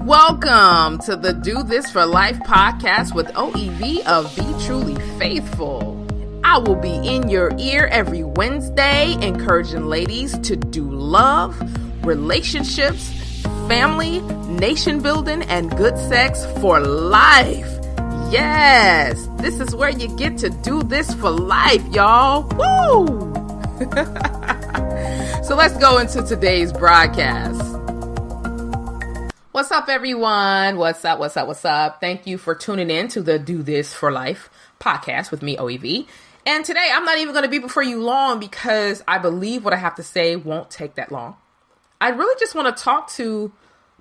Welcome to the Do This for Life podcast with OEV of Be Truly Faithful. I will be in your ear every Wednesday, encouraging ladies to do love, relationships, family, nation building, and good sex for life. Yes, this is where you get to do this for life, y'all. Woo! So let's go into today's broadcast. What's up, everyone? What's up? Thank you for tuning in to the Do This for Life podcast with me, OEV. And today, I'm not even going to be before you long because I believe what I have to say won't take that long. I really just want to talk to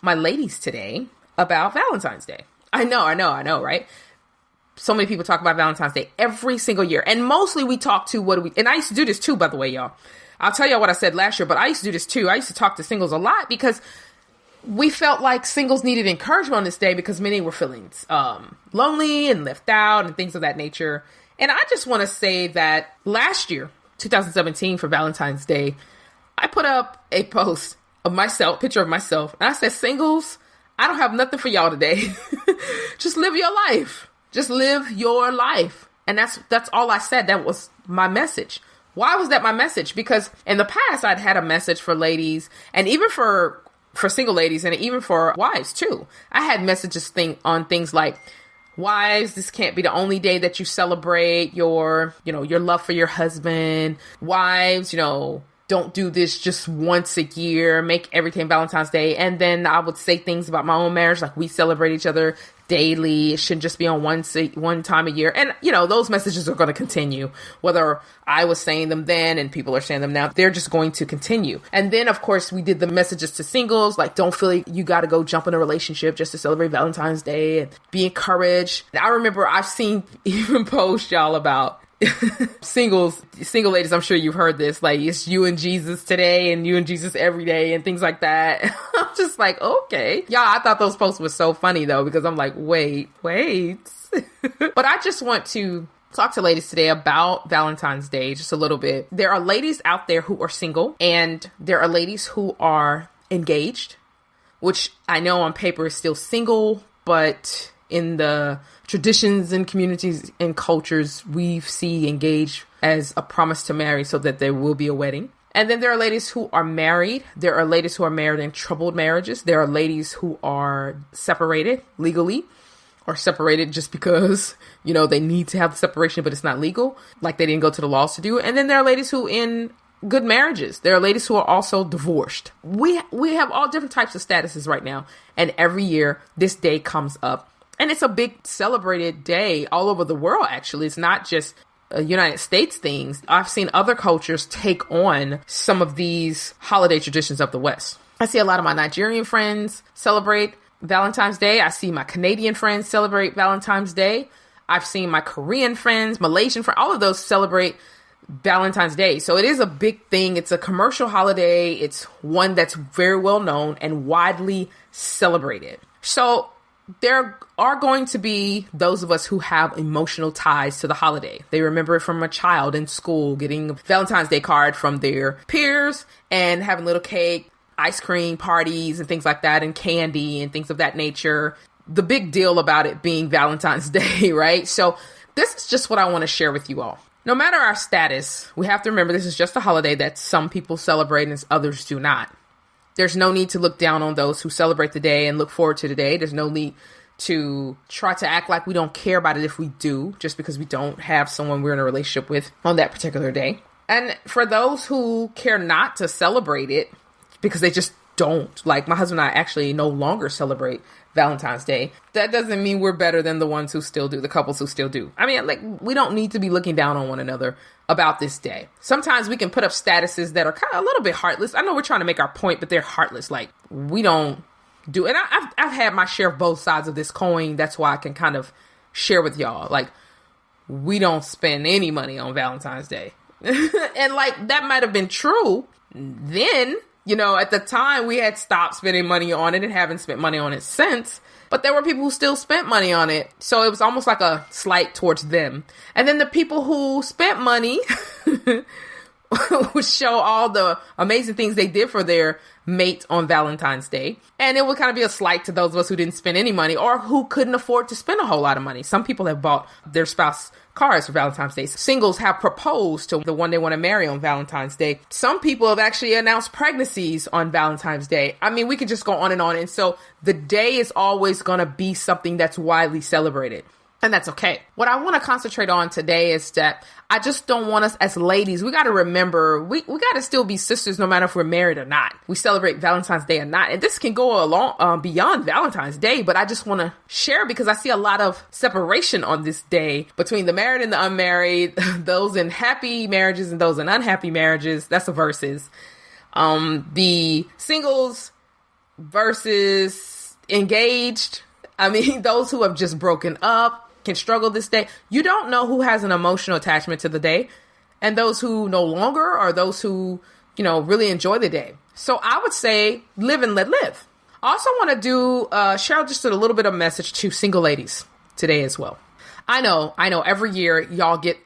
my ladies today about Valentine's Day. I know, right? So many people talk about Valentine's Day every single year. And mostly we talk to and I used to do this too, by the way, y'all. I'll tell y'all what I said last year, but I used to do this too. I used to talk to singles a lot because we felt like singles needed encouragement on this day because many were feeling lonely and left out and things of that nature. And I just want to say that last year, 2017, for Valentine's Day, I put up a post of myself, picture of myself, and I said, singles, I don't have nothing for y'all today. Just live your life. Just live your life. And that's all I said. That was my message. Why was that my message? Because in the past, I'd had a message for ladies, and even for single ladies, and even for wives too. I had messages on things like, wives, this can't be the only day that you celebrate your love for your husband. Wives, don't do this just once a year. Make everything Valentine's Day. And then I would say things about my own marriage, like we celebrate each other daily. It shouldn't just be on one time a year. And, those messages are going to continue. Whether I was saying them then and people are saying them now, they're just going to continue. And then, of course, we did the messages to singles, like don't feel like you got to go jump in a relationship just to celebrate Valentine's Day and be encouraged. And I remember I've seen even posts, y'all, about single ladies. I'm sure you've heard this, like it's you and Jesus today and you and Jesus every day and things like that. I'm just like, okay. Yeah, I thought those posts were so funny though, because I'm like, wait. But I just want to talk to ladies today about Valentine's Day just a little bit. There are ladies out there who are single and there are ladies who are engaged, which I know on paper is still single, but in the traditions and communities and cultures, we see engaged as a promise to marry so that there will be a wedding. And then there are ladies who are married. There are ladies who are married in troubled marriages. There are ladies who are separated legally or separated just because, they need to have the separation, but it's not legal. Like they didn't go to the laws to do it. And then there are ladies who in good marriages. There are ladies who are also divorced. We have all different types of statuses right now. And every year this day comes up. And it's a big celebrated day all over the world, actually. It's not just United States things. I've seen other cultures take on some of these holiday traditions of the West. I see a lot of my Nigerian friends celebrate Valentine's Day. I see my Canadian friends celebrate Valentine's Day. I've seen my Korean friends, Malaysian friends, all of those celebrate Valentine's Day. So it is a big thing. It's a commercial holiday. It's one that's very well known and widely celebrated. So there are going to be those of us who have emotional ties to the holiday. They remember it from a child in school, getting a Valentine's Day card from their peers and having little cake, ice cream parties and things like that, and candy and things of that nature. The big deal about it being Valentine's Day, right? So this is just what I want to share with you all. No matter our status, we have to remember this is just a holiday that some people celebrate and others do not. There's no need to look down on those who celebrate the day and look forward to the day. There's no need to try to act like we don't care about it if we do, just because we don't have someone we're in a relationship with on that particular day. And for those who care not to celebrate it because they just don't, like my husband and I actually no longer celebrate Valentine's Day, that doesn't mean we're better than the ones who still do, the couples who still do. I mean, like, we don't need to be looking down on one another about this day. Sometimes we can put up statuses that are kind of a little bit heartless. I know we're trying to make our point, but they're heartless. Like, we don't do, and I've had my share of both sides of this coin. That's why I can kind of share with y'all. Like, we don't spend any money on Valentine's Day. And like, that might have been true then. At the time we had stopped spending money on it and haven't spent money on it since, but there were people who still spent money on it. So it was almost like a slight towards them. And then the people who spent money would show all the amazing things they did for their mate on Valentine's Day. And it would kind of be a slight to those of us who didn't spend any money or who couldn't afford to spend a whole lot of money. Some people have bought their spouse cars for Valentine's Day. Singles have proposed to the one they want to marry on Valentine's Day. Some people have actually announced pregnancies on Valentine's Day. I mean, we could just go on. And so the day is always going to be something that's widely celebrated. And that's okay. What I want to concentrate on today is that I just don't want us as ladies, we got to remember, we got to still be sisters no matter if we're married or not. We celebrate Valentine's Day or not. And this can go along beyond Valentine's Day, but I just want to share because I see a lot of separation on this day between the married and the unmarried, those in happy marriages and those in unhappy marriages. That's the verses. The singles versus engaged. I mean, those who have just broken up can struggle this day. You don't know who has an emotional attachment to the day and those who no longer or those who, really enjoy the day. So I would say live and let live. I also want to share just a little bit of message to single ladies today as well. I know every year y'all get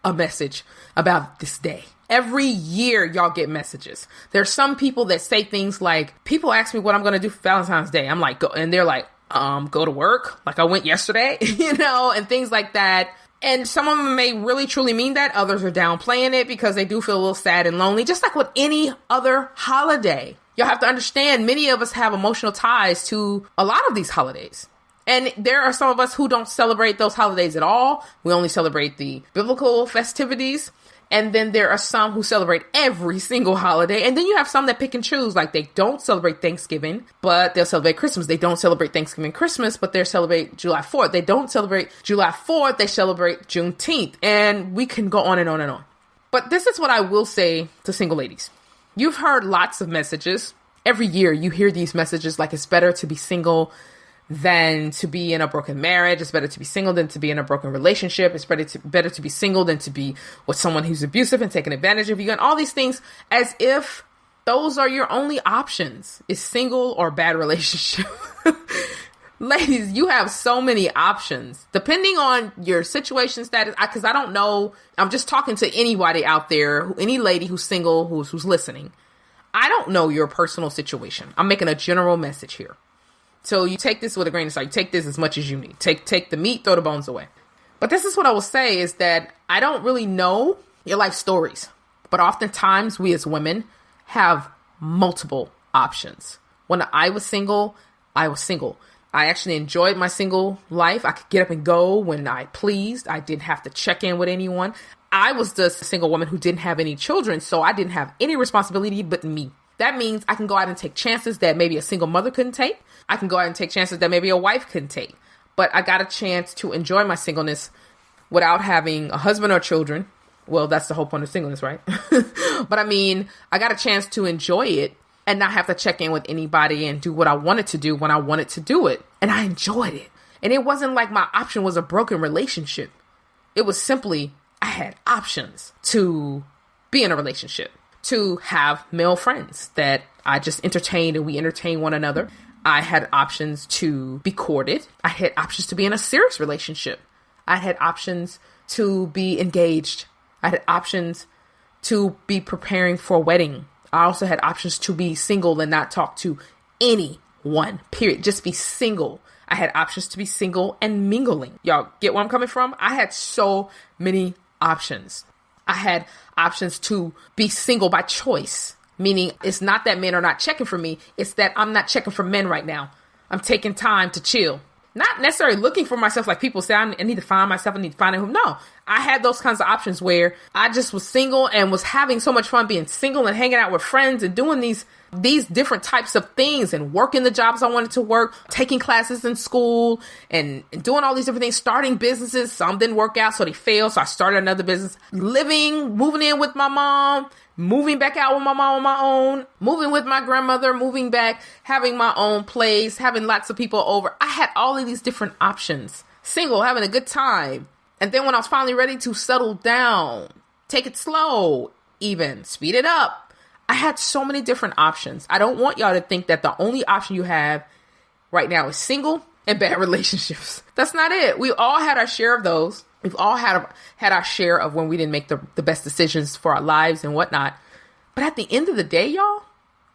a message about this day. Every year y'all get messages. There's some people that say things like, people ask me what I'm going to do for Valentine's Day. I'm like, go, and they're like, go to work like I went yesterday, and things like that. And some of them may really truly mean that. Others are downplaying it because they do feel a little sad and lonely, just like with any other holiday. You'll have to understand many of us have emotional ties to a lot of these holidays. And there are some of us who don't celebrate those holidays at all. We only celebrate the biblical festivities. And then there are some who celebrate every single holiday. And then you have some that pick and choose, like they don't celebrate Thanksgiving, but they'll celebrate Christmas. They don't celebrate Thanksgiving, Christmas, but they celebrate July 4th. They don't celebrate July 4th. They celebrate Juneteenth. And we can go on and on and on. But this is what I will say to single ladies. You've heard lots of messages. Every year you hear these messages like it's better to be single than to be in a broken marriage. It's better to be single than to be in a broken relationship. It's better to be single than to be with someone who's abusive and taking advantage of you, and all these things as if those are your only options, is single or bad relationship. Ladies, you have so many options depending on your situation status. Because I don't know, I'm just talking to anybody out there, any lady who's single, who's listening. I don't know your personal situation. I'm making a general message here. So you take this with a grain of salt. You take this as much as you need. Take the meat, throw the bones away. But this is what I will say is that I don't really know your life stories. But oftentimes we as women have multiple options. When I was single, I was single. I actually enjoyed my single life. I could get up and go when I pleased. I didn't have to check in with anyone. I was the single woman who didn't have any children, so I didn't have any responsibility but me. That means I can go out and take chances that maybe a single mother couldn't take. I can go out and take chances that maybe a wife couldn't take. But I got a chance to enjoy my singleness without having a husband or children. Well, that's the whole point of singleness, right? But I mean, I got a chance to enjoy it and not have to check in with anybody and do what I wanted to do when I wanted to do it. And I enjoyed it. And it wasn't like my option was a broken relationship. It was simply, I had options to be in a relationship, to have male friends that I just entertained and we entertained one another. I had options to be courted. I had options to be in a serious relationship. I had options to be engaged. I had options to be preparing for a wedding. I also had options to be single and not talk to anyone, period. Just be single. I had options to be single and mingling. Y'all get where I'm coming from? I had so many options. I had options to be single by choice. Meaning it's not that men are not checking for me. It's that I'm not checking for men right now. I'm taking time to chill. Not necessarily looking for myself like people say, I need to find myself. I need to find a home. No, I had those kinds of options where I just was single and was having so much fun being single and hanging out with friends and doing these different types of things and working the jobs I wanted to work, taking classes in school and doing all these different things, starting businesses. Some didn't work out, so they failed. So I started another business, moving in with my mom, moving back out with my mom on my own, moving with my grandmother, moving back, having my own place, having lots of people over. I had all of these different options. Single, having a good time. And then when I was finally ready to settle down, take it slow, even speed it up, I had so many different options. I don't want y'all to think that the only option you have right now is single and bad relationships. That's not it. We all had our share of those. We've all had our share of when we didn't make the best decisions for our lives and whatnot. But at the end of the day, y'all,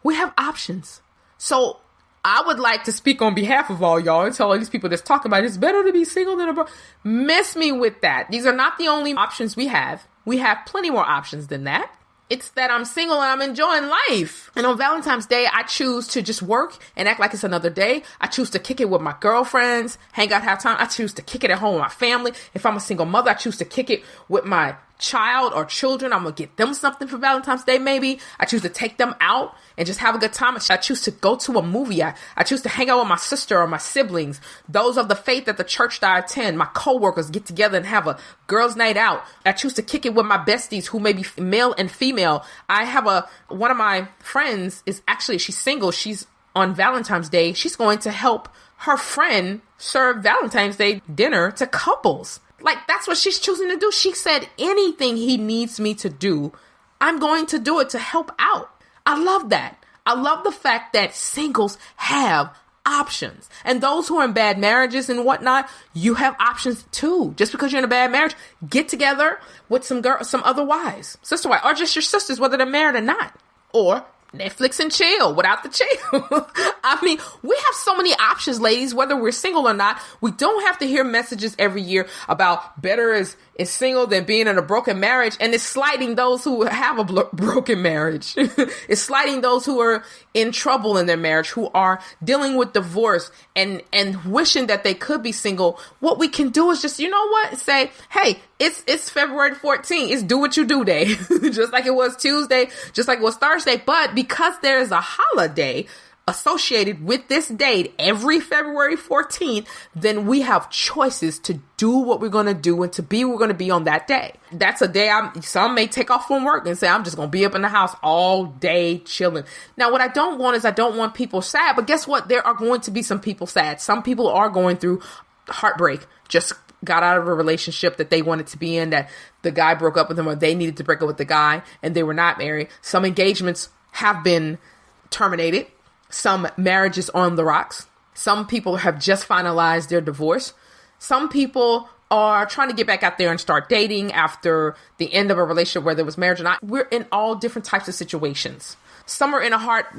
we have options. So I would like to speak on behalf of all y'all and tell all these people that's talking about it's better to be single than a bro. Miss me with that. These are not the only options we have. We have plenty more options than that. It's that I'm single and I'm enjoying life. And on Valentine's Day, I choose to just work and act like it's another day. I choose to kick it with my girlfriends, hang out, have time. I choose to kick it at home with my family. If I'm a single mother, I choose to kick it with my child or children. I'm going to get them something for Valentine's Day, maybe. I choose to take them out and just have a good time. I choose to go to a movie. I choose to hang out with my sister or my siblings, those of the faith at the church that I attend. My coworkers get together and have a girls' night out. I choose to kick it with my besties who may be male and female. I have one of my friends she's single. She's on Valentine's Day. She's going to help her friend serve Valentine's Day dinner to couples. Like, that's what she's choosing to do. She said, anything he needs me to do, I'm going to do it to help out. I love that. I love the fact that singles have options. And those who are in bad marriages and whatnot, you have options too. Just because you're in a bad marriage, get together with some other wives, sister wife, or just your sisters, whether they're married or not. Or Netflix and chill without the chill. I mean, we have so many options, ladies, whether we're single or not. We don't have to hear messages every year about better is single than being in a broken marriage. And it's slighting those who have a broken marriage. It's slighting those who are in trouble in their marriage, who are dealing with divorce and wishing that they could be single. What we can do is just, you know what? Say, hey, it's February 14th. It's do what you do day. Just like it was Tuesday, just like it was Thursday. But because there is a holiday associated with this date every February 14th, then we have choices to do what we're going to do and to be we're going to be on that day. That's a day some may take off from work and say, I'm just going to be up in the house all day chilling. Now, what I don't want people sad, but guess what? There are going to be some people sad. Some people are going through heartbreak, just got out of a relationship that they wanted to be in, that the guy broke up with them or they needed to break up with the guy and they were not married. Some engagements have been terminated. Some marriages on the rocks. Some people have just finalized their divorce. Some people are trying to get back out there and start dating after the end of a relationship, whether it was marriage or not. We're in all different types of situations. Some are in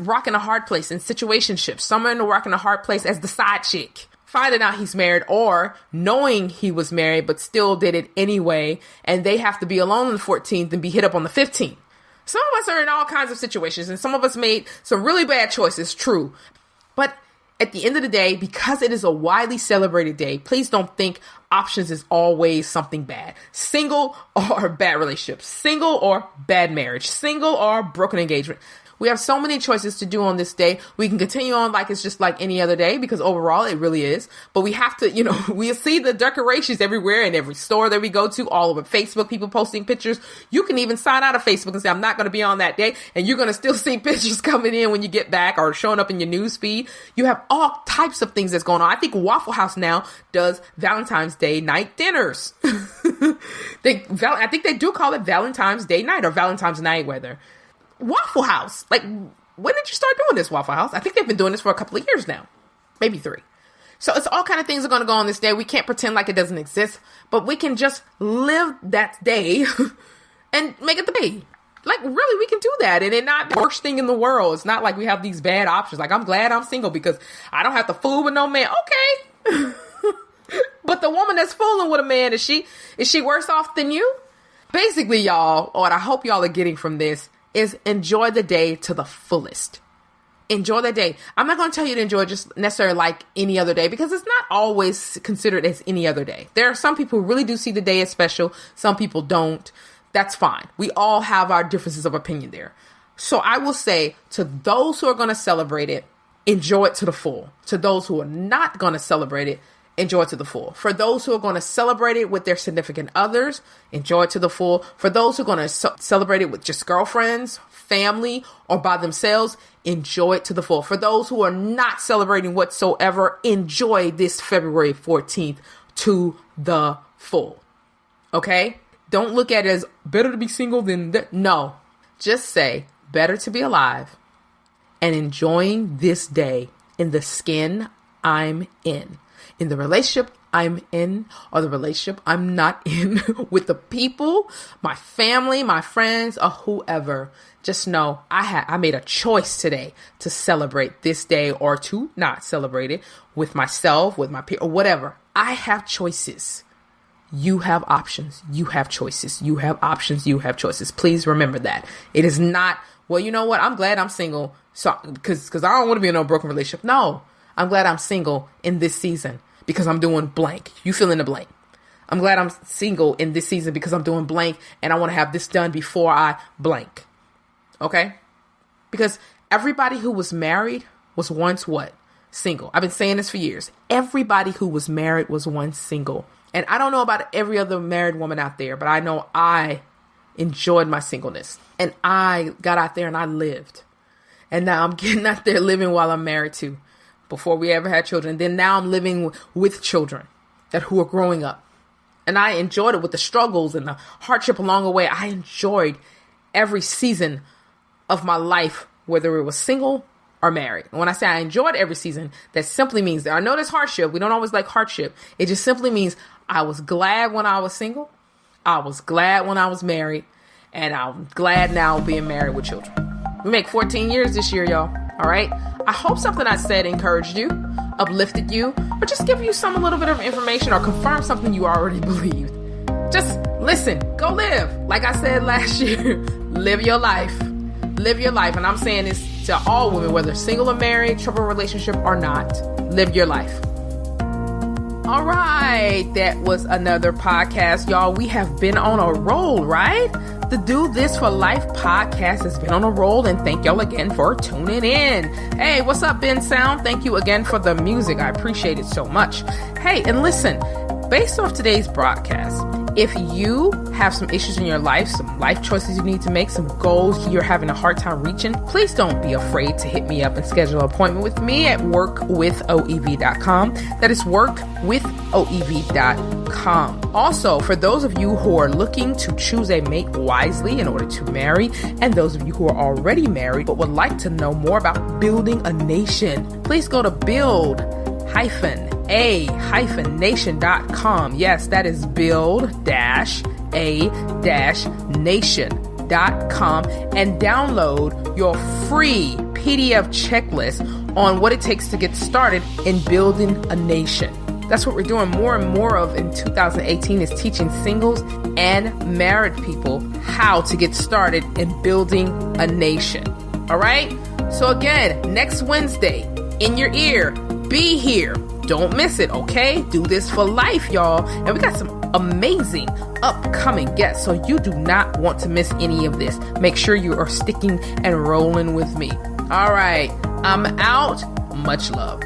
rock in a hard place in situationships. Some are in a rock in a hard place as the side chick, finding out he's married or knowing he was married but still did it anyway, and they have to be alone on the 14th and be hit up on the 15th. Some of us are in all kinds of situations, and some of us made some really bad choices, true. But at the end of the day, because it is a widely celebrated day, please don't think options is always something bad. Single or bad relationship, single or bad marriage, single or broken engagement. We have so many choices to do on this day. We can continue on like it's just like any other day, because overall it really is. But we have to, we see the decorations everywhere in every store that we go to, all over Facebook, people posting pictures. You can even sign out of Facebook and say, I'm not going to be on that day. And you're going to still see pictures coming in when you get back or showing up in your news feed. You have all types of things that's going on. I think Waffle House now does Valentine's Day night dinners. I think they do call it Valentine's Day night or Valentine's night, whether. Waffle House. Like, when did you start doing this, Waffle House? I think they've been doing this for a couple of years now. Maybe 3. So it's all kind of things are going to go on this day. We can't pretend like it doesn't exist, but we can just live that day and make it the day. Like, really, we can do that. And it's not the worst thing in the world. It's not like we have these bad options. Like, I'm glad I'm single because I don't have to fool with no man. Okay. But the woman that's fooling with a man, is she worse off than you? Basically, y'all, what I hope y'all are getting from this is enjoy the day to the fullest. Enjoy the day. I'm not going to tell you to enjoy just necessarily like any other day, because it's not always considered as any other day. There are some people who really do see the day as special. Some people don't. That's fine. We all have our differences of opinion there. So I will say to those who are going to celebrate it, enjoy it to the full. To those who are not going to celebrate it, enjoy it to the full. For those who are going to celebrate it with their significant others, enjoy it to the full. For those who are going to celebrate it with just girlfriends, family, or by themselves, enjoy it to the full. For those who are not celebrating whatsoever, enjoy this February 14th to the full. Okay? Don't look at it as better to be single than that. No. Just say better to be alive and enjoying this day in the skin I'm in the relationship I'm in, or the relationship I'm not in with the people, my family, my friends, or whoever, just know I made a choice today to celebrate this day or to not celebrate it with myself, with my peer, or whatever. I have choices. You have options. You have choices. You have options. You have choices. Please remember that. It is not, well, you know what? I'm glad I'm single. So, because I don't want to be in a broken relationship. No, I'm glad I'm single in this season because I'm doing blank. You fill in the blank. I'm glad I'm single in this season because I'm doing blank and I want to have this done before I blank. Okay? Because everybody who was married was once what? Single. I've been saying this for years. Everybody who was married was once single. And I don't know about every other married woman out there, but I know I enjoyed my singleness. And I got out there and I lived. And now I'm getting out there living while I'm married too. Before we ever had children. Then now I'm living with children who are growing up. And I enjoyed it with the struggles and the hardship along the way. I enjoyed every season of my life, whether it was single or married. And when I say I enjoyed every season, that simply means that I know there's hardship. We don't always like hardship. It just simply means I was glad when I was single. I was glad when I was married. And I'm glad now being married with children. We make 14 years this year, y'all. All right. I hope something I said encouraged you, uplifted you, or just give you a little bit of information or confirm something you already believed. Just listen, go live. Like I said last year, live your life. Live your life. And I'm saying this to all women, whether single or married, troubled relationship or not, live your life. All right. That was another podcast, y'all. We have been on a roll, right? The Do This for Life podcast has been on a roll, and thank y'all again for tuning in. Hey, what's up, Ben Sound? Thank you again for the music. I appreciate it so much. Hey, and listen, based off today's broadcast, if you have some issues in your life, some life choices you need to make, some goals you're having a hard time reaching, please don't be afraid to hit me up and schedule an appointment with me at workwithoev.com. That is workwithoev.com. Also, for those of you who are looking to choose a mate wisely in order to marry, and those of you who are already married but would like to know more about building a nation, please go to build-a-nation.com. Yes, that is build-a-nation.com, and download your free PDF checklist on what it takes to get started in building a nation. That's what we're doing more and more of in 2018, is teaching singles and married people how to get started in building a nation. All right? So again, next Wednesday, in your ear, be here. Don't miss it, okay? Do this for life, y'all. And we got some amazing upcoming guests, so you do not want to miss any of this. Make sure you are sticking and rolling with me. All right, I'm out. Much love.